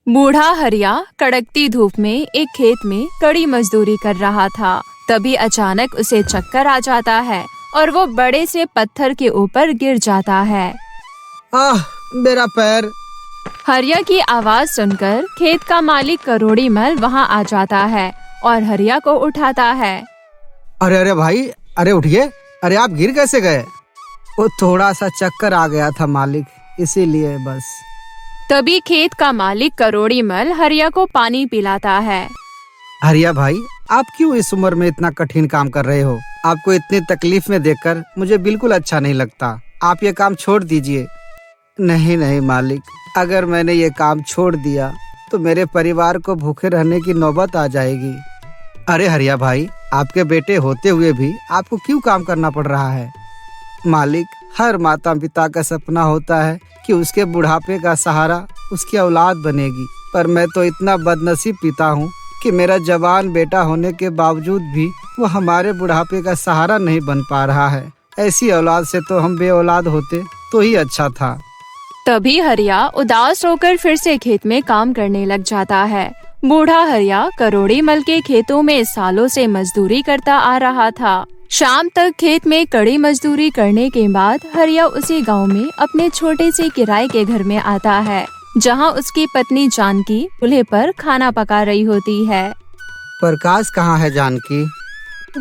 बूढ़ा हरिया कड़कती धूप में एक खेत में कड़ी मजदूरी कर रहा था। तभी अचानक उसे चक्कर आ जाता है और वो बड़े से पत्थर के ऊपर गिर जाता है। आह, मेरा पैर। हरिया की आवाज सुनकर खेत का मालिक करोड़ी मल वहाँ आ जाता है और हरिया को उठाता है। अरे अरे भाई, अरे उठिए। अरे आप गिर कैसे गए? वो थोड़ा सा चक्कर आ गया था मालिक, इसीलिए बस। तभी खेत का मालिक करोड़ी मल हरिया को पानी पिलाता है। हरिया भाई, आप क्यों इस उम्र में इतना कठिन काम कर रहे हो? आपको इतनी तकलीफ में देखकर मुझे बिल्कुल अच्छा नहीं लगता। आप ये काम छोड़ दीजिए। नहीं नहीं मालिक, अगर मैंने ये काम छोड़ दिया तो मेरे परिवार को भूखे रहने की नौबत आ जाएगी। अरे हरिया भाई, आपके बेटे होते हुए भी आपको क्यों काम करना पड़ रहा है? मालिक, हर माता पिता का सपना होता है कि उसके बुढ़ापे का सहारा उसकी औलाद बनेगी, पर मैं तो इतना बदनसीब पिता हूँ कि मेरा जवान बेटा होने के बावजूद भी वो हमारे बुढ़ापे का सहारा नहीं बन पा रहा है। ऐसी औलाद से तो हम बेऔलाद होते तो ही अच्छा था। तभी हरिया उदास होकर फिर से खेत में काम करने लग जाता है। बूढ़ा हरिया करोड़ी मल के खेतों में सालों से मजदूरी करता आ रहा था। शाम तक खेत में कड़ी मजदूरी करने के बाद हरिया उसी गांव में अपने छोटे से किराए के घर में आता है, जहां उसकी पत्नी जानकी चूल्हे पर खाना पका रही होती है। प्रकाश कहाँ है जानकी?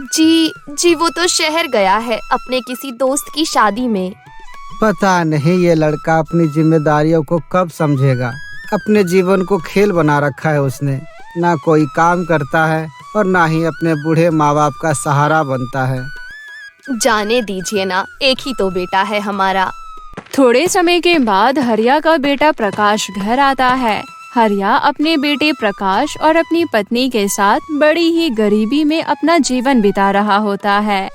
जी वो तो शहर गया है अपने किसी दोस्त की शादी में। पता नहीं ये लड़का अपनी जिम्मेदारियों को कब समझेगा। अपने जीवन को खेल बना रखा है उसने। ना कोई काम करता है और ना ही अपने बूढ़े माँ बाप का सहारा बनता है। जाने दीजिए ना, एक ही तो बेटा है हमारा। थोड़े समय के बाद हरिया का बेटा प्रकाश घर आता है। हरिया अपने बेटे प्रकाश और अपनी पत्नी के साथ बड़ी ही गरीबी में अपना जीवन बिता रहा होता है।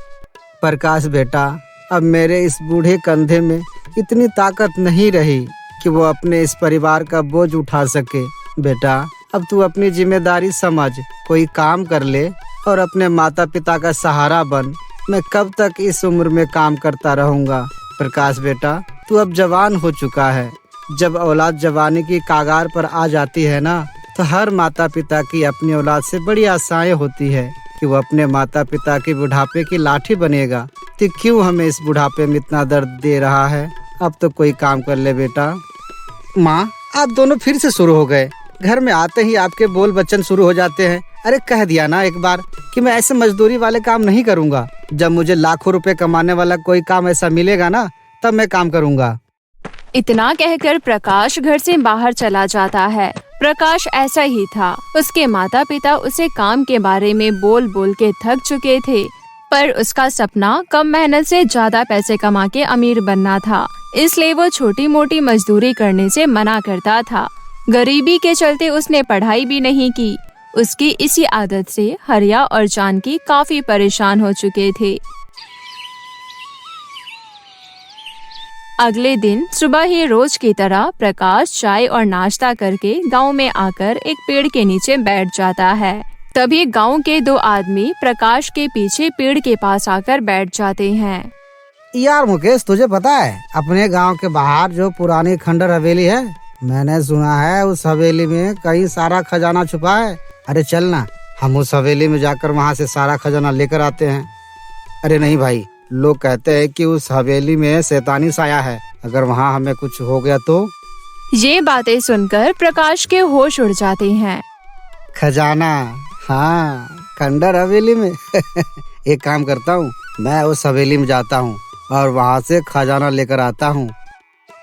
प्रकाश बेटा, अब मेरे इस बूढ़े कंधे में इतनी ताकत नहीं रही कि वो अपने इस परिवार का बोझ उठा सके। बेटा, अब तू अपनी जिम्मेदारी समझ, कोई काम कर ले और अपने माता पिता का सहारा बन। मैं कब तक इस उम्र में काम करता रहूंगा? प्रकाश बेटा, तू अब जवान हो चुका है। जब औलाद जवानी की कागार पर आ जाती है ना, तो हर माता पिता की अपनी औलाद से बड़ी आशाएं होती है कि वो अपने माता पिता की बुढ़ापे की लाठी बनेगा। तो क्यों हमें इस बुढ़ापे में इतना दर्द दे रहा है? अब तो कोई काम कर ले बेटा। माँ, आप दोनों फिर से शुरू हो गए। घर में आते ही आपके बोल बच्चन शुरू हो जाते हैं। अरे कह दिया ना एक बार कि मैं ऐसे मजदूरी वाले काम नहीं करूँगा। जब मुझे लाखों रुपए कमाने वाला कोई काम ऐसा मिलेगा ना, तब मैं काम करूँगा। इतना कहकर प्रकाश घर से बाहर चला जाता है। प्रकाश ऐसा ही था। उसके माता पिता उसे काम के बारे में बोल बोल के थक चुके थे, पर उसका सपना कम मेहनत से ज्यादा पैसे कमा के अमीर बनना था। इसलिए वो छोटी मोटी मजदूरी करने से मना करता था। गरीबी के चलते उसने पढ़ाई भी नहीं की। उसकी इसी आदत से हरिया और जानकी काफी परेशान हो चुके थे। अगले दिन सुबह ही रोज की तरह प्रकाश चाय और नाश्ता करके गांव में आकर एक पेड़ के नीचे बैठ जाता है। तभी गांव के दो आदमी प्रकाश के पीछे पेड़ के पास आकर बैठ जाते हैं। यार मुकेश, तुझे पता है अपने गांव के बाहर जो पुरानी खंडर हवेली है, मैंने सुना है उस हवेली में कई सारा खजाना छुपा है। अरे चल ना, हम उस हवेली में जाकर वहाँ से सारा खजाना लेकर आते हैं। अरे नहीं भाई, लोग कहते हैं कि उस हवेली में शैतानी साया है। अगर वहाँ हमें कुछ हो गया तो? ये बातें सुनकर प्रकाश के होश उड़ जाते हैं। खजाना? हाँ, खंडर हवेली में। एक काम करता हूँ, मैं उस हवेली में जाता हूँ और वहाँ से खजाना लेकर आता हूँ।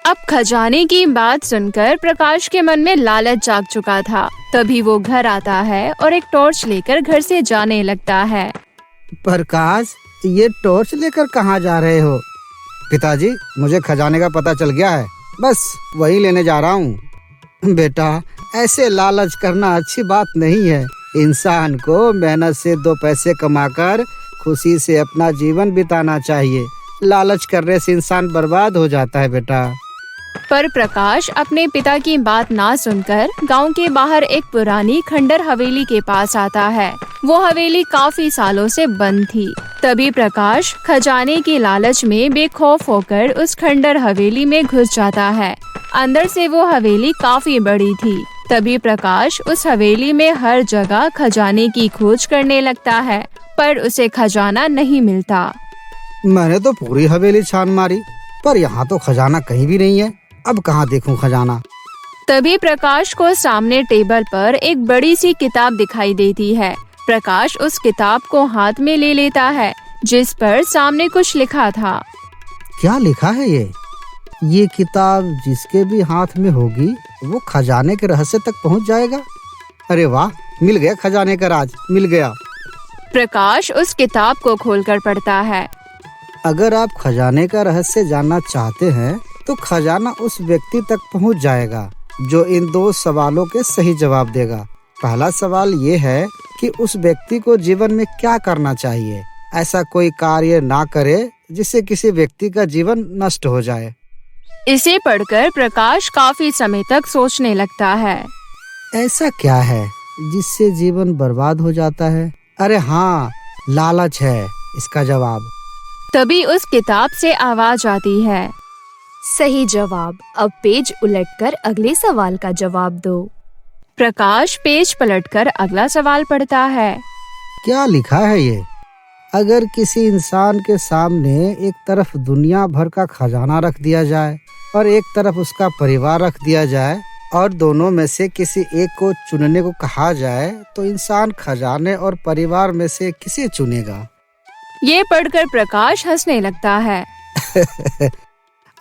अब खजाने की बात सुनकर प्रकाश के मन में लालच जाग चुका था। तभी वो घर आता है और एक टॉर्च लेकर घर से जाने लगता है। प्रकाश, ये टॉर्च लेकर कहाँ जा रहे हो? पिताजी, मुझे खजाने का पता चल गया है, बस वही लेने जा रहा हूँ। बेटा, ऐसे लालच करना अच्छी बात नहीं है। इंसान को मेहनत से दो पैसे कमाकर खुशी से अपना जीवन बिताना चाहिए। लालच करने से इंसान बर्बाद हो जाता है बेटा। पर प्रकाश अपने पिता की बात ना सुनकर गांव के बाहर एक पुरानी खंडर हवेली के पास आता है। वो हवेली काफी सालों से बंद थी। तभी प्रकाश खजाने की लालच में बेखौफ होकर उस खंडर हवेली में घुस जाता है। अंदर से वो हवेली काफी बड़ी थी। तभी प्रकाश उस हवेली में हर जगह खजाने की खोज करने लगता है, पर उसे खजाना नहीं मिलता। मैंने तो पूरी हवेली छान मारी, पर यहाँ तो खजाना कहीं भी नहीं है। अब कहाँ देखूं खजाना? तभी प्रकाश को सामने टेबल पर एक बड़ी सी किताब दिखाई देती है। प्रकाश उस किताब को हाथ में ले लेता है, जिस पर सामने कुछ लिखा था। क्या लिखा है ये किताब जिसके भी हाथ में होगी वो खजाने के रहस्य तक पहुँच जाएगा। अरे वाह, मिल गया खजाने का राज, मिल गया। प्रकाश उस किताब को खोलकर पढ़ता है। अगर आप खजाने का रहस्य जानना चाहते हैं तो खजाना उस व्यक्ति तक पहुंच जाएगा जो इन 2 सवालों के सही जवाब देगा। पहला सवाल ये है कि उस व्यक्ति को जीवन में क्या करना चाहिए। ऐसा कोई कार्य ना करे जिससे किसी व्यक्ति का जीवन नष्ट हो जाए। इसे पढ़कर प्रकाश काफी समय तक सोचने लगता है। ऐसा क्या है जिससे जीवन बर्बाद हो जाता है? अरे हाँ, लालच है इसका जवाब। तभी उस किताब से आवाज आती है, सही जवाब। अब पेज उलटकर अगले सवाल का जवाब दो। प्रकाश पेज पलटकर अगला सवाल पढ़ता है। क्या लिखा है ये? अगर किसी इंसान के सामने एक तरफ दुनिया भर का खजाना रख दिया जाए और एक तरफ उसका परिवार रख दिया जाए और दोनों में से किसी एक को चुनने को कहा जाए तो इंसान खजाने और परिवार में से किसे चुनेगा? ये पढ़कर प्रकाश हंसने लगता है।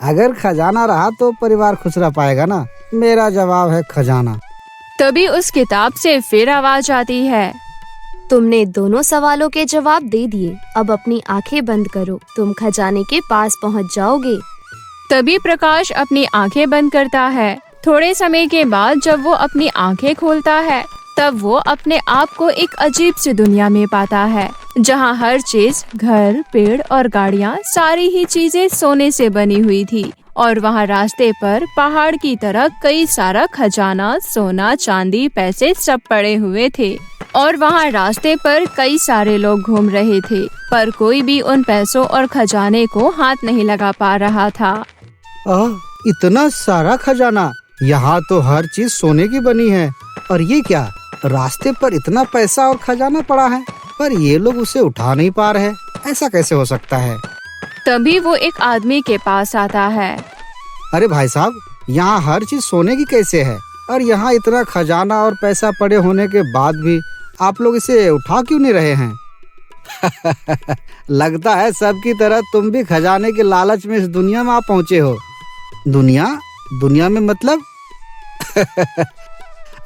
अगर खजाना रहा तो परिवार खुश रह पाएगा ना। मेरा जवाब है खजाना। तभी उस किताब से फिर आवाज आती है, तुमने दोनों सवालों के जवाब दे दिए। अब अपनी आंखें बंद करो, तुम खजाने के पास पहुंच जाओगे। तभी प्रकाश अपनी आंखें बंद करता है। थोड़े समय के बाद जब वो अपनी आंखें खोलता है तब वो अपने आप को एक अजीब सी दुनिया में पाता है, जहाँ हर चीज, घर, पेड़ और गाड़ियाँ, सारी ही चीजें सोने से बनी हुई थी। और वहाँ रास्ते पर पहाड़ की तरह कई सारा खजाना, सोना, चांदी, पैसे सब पड़े हुए थे। और वहाँ रास्ते पर कई सारे लोग घूम रहे थे, पर कोई भी उन पैसों और खजाने को हाथ नहीं लगा पा रहा था। इतना सारा खजाना! यहाँ तो हर चीज सोने की बनी है। और ये क्या, रास्ते पर इतना पैसा और खजाना पड़ा है पर ये लोग उसे उठा नहीं पा रहे। ऐसा कैसे हो सकता है? तभी वो एक आदमी के पास आता है। अरे भाई साहब, यहाँ हर चीज सोने की कैसे है और यहाँ इतना खजाना और पैसा पड़े होने के बाद भी आप लोग इसे उठा क्यों नहीं रहे हैं? लगता है सबकी तरह तुम भी खजाने के लालच में इस दुनिया में आ पहुँचे हो। दुनिया में मतलब?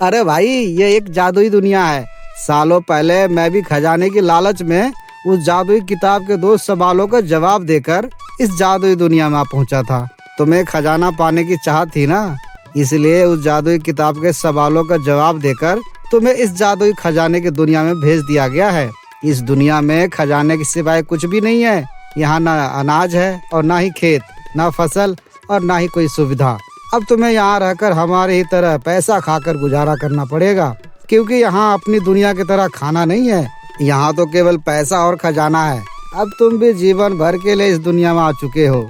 अरे भाई, ये एक जादुई दुनिया है। सालों पहले मैं भी खजाने की लालच में उस जादुई किताब के 2 सवालों का जवाब देकर इस जादुई दुनिया में आ पहुंचा था। तुम्हें खजाना पाने की चाहत थी ना, इसलिए उस जादुई किताब के सवालों का जवाब देकर तुम्हें इस जादुई खजाने की दुनिया में भेज दिया गया है। इस दुनिया में खजाने के सिवाय कुछ भी नहीं है। यहाँ ना अनाज है और ना ही खेत, ना फसल और ना ही कोई सुविधा। अब तुम्हें यहाँ रहकर हमारे ही तरह पैसा खाकर गुजारा करना पड़ेगा, क्योंकि यहाँ अपनी दुनिया की तरह खाना नहीं है। यहाँ तो केवल पैसा और खजाना है। अब तुम भी जीवन भर के लिए इस दुनिया में आ चुके हो।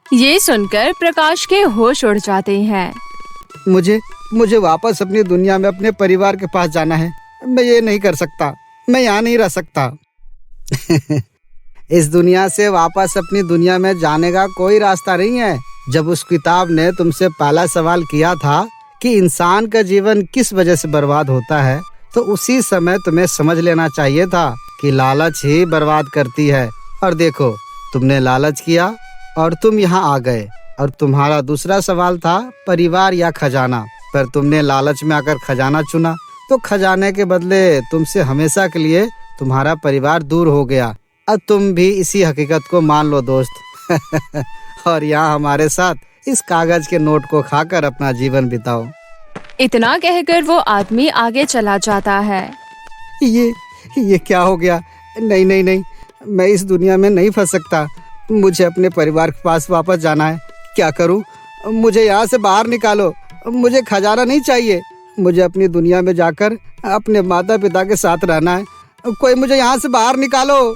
ये सुनकर प्रकाश के होश उड़ जाते हैं। मुझे वापस अपनी दुनिया में अपने परिवार के पास जाना है। मैं ये नहीं कर सकता, मैं यहाँ नहीं रह सकता। इस दुनिया से वापस अपनी दुनिया में जाने का कोई रास्ता नहीं है। जब उस किताब ने तुमसे पहला सवाल किया था कि इंसान का जीवन किस वजह से बर्बाद होता है, तो उसी समय तुम्हें समझ लेना चाहिए था कि लालच ही बर्बाद करती है। और देखो, तुमने लालच किया और तुम यहाँ आ गए। और तुम्हारा दूसरा सवाल था परिवार या खजाना, पर तुमने लालच में आकर खजाना चुना, तो खजाने के बदले तुमसे हमेशा के लिए तुम्हारा परिवार दूर हो गया। अब तुम भी इसी हकीकत को मान लो दोस्त। और यहाँ हमारे साथ इस कागज के नोट को खाकर अपना जीवन बिताओ। इतना कहकर वो आदमी आगे चला जाता है। ये क्या हो गया? नहीं, मैं इस दुनिया में नहीं फंस सकता। मुझे अपने परिवार के पास वापस जाना है। क्या करूं? मुझे यहाँ से बाहर निकालो। मुझे खजाना नहीं चाहिए। मुझे अपनी दुनिया में जाकर अपने माता पिता के साथ रहना है। कोई मुझे यहाँ से बाहर निकालो।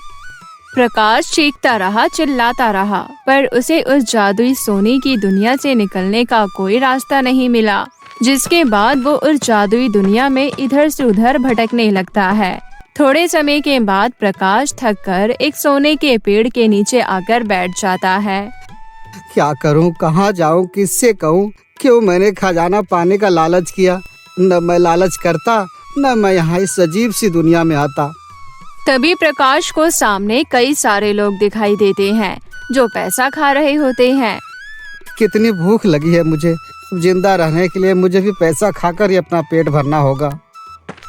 प्रकाश चीखता रहा, चिल्लाता रहा, पर उसे उस जादुई सोने की दुनिया से निकलने का कोई रास्ता नहीं मिला। जिसके बाद वो उस जादुई दुनिया में इधर से उधर भटकने लगता है। थोड़े समय के बाद प्रकाश थक कर एक सोने के पेड़ के नीचे आकर बैठ जाता है। क्या करूं, कहाँ जाऊं, किससे कहूं? क्यों मैंने खजाना पाने का लालच किया? न मैं लालच करता, न मैं यहाँ इस अजीब सी दुनिया में आता। तभी प्रकाश को सामने कई सारे लोग दिखाई देते हैं जो पैसा खा रहे होते हैं। कितनी भूख लगी है मुझे। अब जिंदा रहने के लिए मुझे भी पैसा खाकर ही अपना पेट भरना होगा।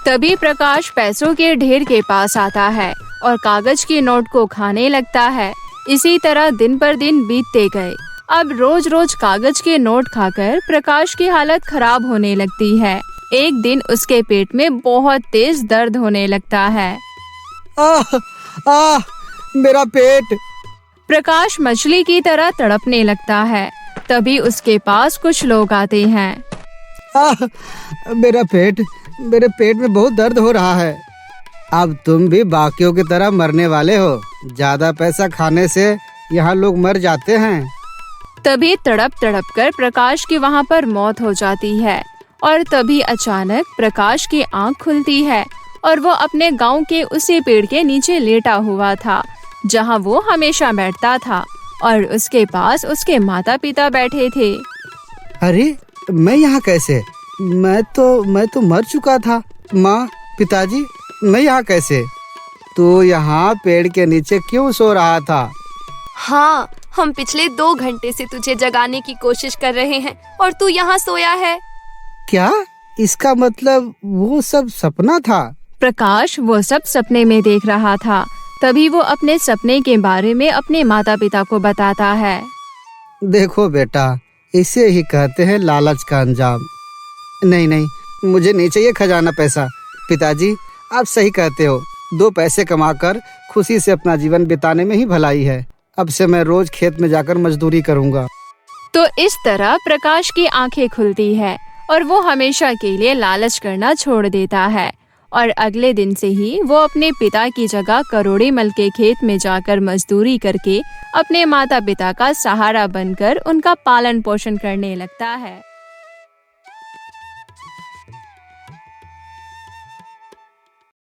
तभी प्रकाश पैसों के ढेर के पास आता है और कागज के नोट को खाने लगता है। इसी तरह दिन पर दिन बीतते गए। अब रोज रोज कागज के नोट खाकर प्रकाश की हालत खराब होने लगती है। एक दिन उसके पेट में बहुत तेज दर्द होने लगता है। आह, आह, मेरा पेट। प्रकाश मछली की तरह तड़पने लगता है। तभी उसके पास कुछ लोग आते हैं। आह, मेरा पेट, मेरे पेट में बहुत दर्द हो रहा है। अब तुम भी बाकियों की तरह मरने वाले हो। ज्यादा पैसा खाने से यहाँ लोग मर जाते हैं। तभी तड़प तड़प कर प्रकाश की वहाँ पर मौत हो जाती है। और तभी अचानक प्रकाश की आंख खुलती है और वो अपने गांव के उसी पेड़ के नीचे लेटा हुआ था जहाँ वो हमेशा बैठता था और उसके पास उसके माता पिता बैठे थे। अरे, मैं यहाँ कैसे? मैं तो मर चुका था। माँ, पिताजी, मैं यहाँ कैसे? तू यहाँ पेड़ के नीचे क्यों सो रहा था? हाँ, हम पिछले 2 घंटे से तुझे जगाने की कोशिश कर रहे हैं और तू यहाँ सोया है। क्या? इसका मतलब वो सब सपना था? प्रकाश वो सब सपने में देख रहा था। तभी वो अपने सपने के बारे में अपने माता पिता को बताता है। देखो बेटा, इसे ही कहते हैं लालच का अंजाम। नहीं नहीं, मुझे नहीं चाहिए खजाना पैसा। पिताजी, आप सही कहते हो। 2 पैसे कमाकर खुशी से अपना जीवन बिताने में ही भलाई है। अब से मैं रोज खेत में जाकर मजदूरी करूँगा। तो इस तरह प्रकाश की आंखें खुलती है और वो हमेशा के लिए लालच करना छोड़ देता है। और अगले दिन से ही वो अपने पिता की जगह करोड़ी मल के खेत में जाकर मजदूरी करके अपने माता पिता का सहारा बनकर उनका पालन पोषण करने लगता है।